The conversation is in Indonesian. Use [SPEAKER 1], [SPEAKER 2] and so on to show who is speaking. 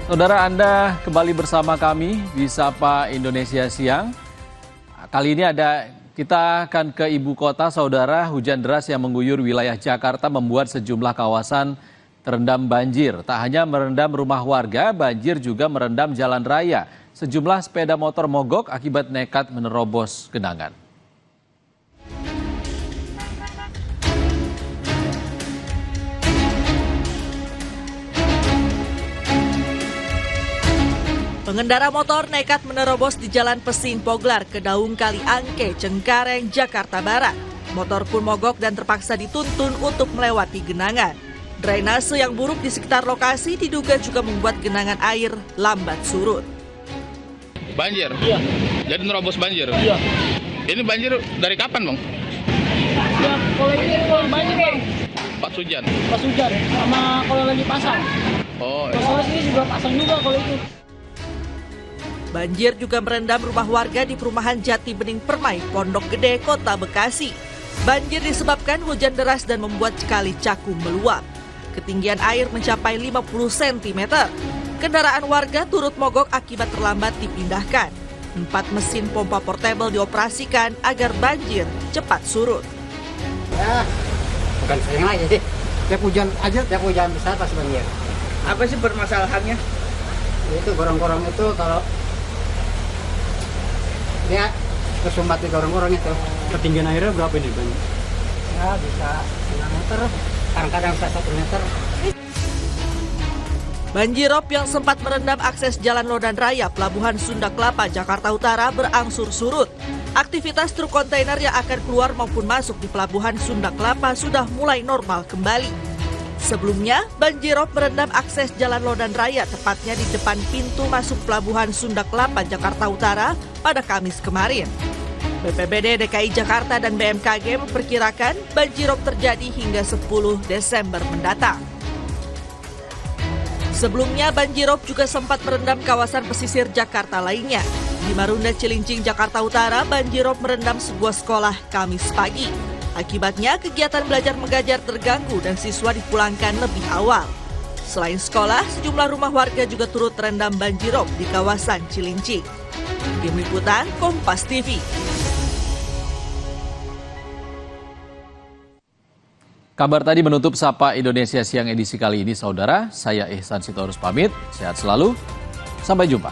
[SPEAKER 1] Saudara, Anda kembali bersama kami di Sapa Indonesia Siang. Kali ini kita akan ke ibu kota, saudara. Hujan deras yang mengguyur wilayah Jakarta membuat sejumlah kawasan terendam banjir. Tak hanya merendam rumah warga, banjir juga merendam jalan raya. Sejumlah sepeda motor mogok akibat nekat menerobos genangan.
[SPEAKER 2] Pengendara motor nekat menerobos di Jalan Pesing Poglar ke Daung Kali Angke, Cengkareng, Jakarta Barat. Motor pun mogok dan terpaksa dituntun untuk melewati genangan. Drainase yang buruk di sekitar lokasi diduga juga membuat genangan air lambat surut.
[SPEAKER 3] Banjir?
[SPEAKER 4] Iya.
[SPEAKER 3] Jadi nerobos banjir?
[SPEAKER 4] Iya.
[SPEAKER 3] Ini banjir dari kapan, Bang?
[SPEAKER 4] Ya, kalau ini banjir, Bang.
[SPEAKER 3] Pas hujan?
[SPEAKER 4] Pas hujan, sama kalau lagi pasang.
[SPEAKER 3] Oh,
[SPEAKER 4] Masalah sini juga pasang juga kalau itu.
[SPEAKER 2] Banjir juga merendam rumah warga di perumahan Jati Bening Permai, Pondok Gede, Kota Bekasi. Banjir disebabkan hujan deras dan membuat Kali Cakung meluap. Ketinggian air mencapai 50 cm. Kendaraan warga turut mogok akibat terlambat dipindahkan. 4 mesin pompa portable dioperasikan agar banjir cepat surut.
[SPEAKER 5] Ya, bukan sering aja sih. Tiap hujan besar pas banjir.
[SPEAKER 6] Apa sih permasalahannya?
[SPEAKER 5] Itu gorong-gorong itu kalau dia tersumbat di gorong-gorong itu.
[SPEAKER 7] Ketinggian airnya berapa ini, Bang?
[SPEAKER 5] Ya bisa 5 meter, kadang-kadang bisa 1 meter.
[SPEAKER 2] Banjirop yang sempat merendam akses Jalan Lodan Raya, Pelabuhan Sunda Kelapa, Jakarta Utara berangsur surut. Aktivitas truk kontainer yang akan keluar maupun masuk di Pelabuhan Sunda Kelapa sudah mulai normal kembali. Sebelumnya, banjirop merendam akses Jalan Lodan Raya, tepatnya di depan pintu masuk Pelabuhan Sunda Kelapa, Jakarta Utara pada Kamis kemarin. BPBD DKI Jakarta dan BMKG memperkirakan banjirop terjadi hingga 10 Desember mendatang. Sebelumnya, banjirop juga sempat merendam kawasan pesisir Jakarta lainnya. Di Marunda, Cilincing, Jakarta Utara, banjirop merendam sebuah sekolah Kamis pagi. Akibatnya, kegiatan belajar mengajar terganggu dan siswa dipulangkan lebih awal. Selain sekolah, sejumlah rumah warga juga turut terendam banjirop di kawasan Cilincing. Tim Liputan, Kompas TV.
[SPEAKER 1] Kabar tadi menutup Sapa Indonesia Siang edisi kali ini, saudara. Saya Ihsan Sitorus pamit. Sehat selalu. Sampai jumpa.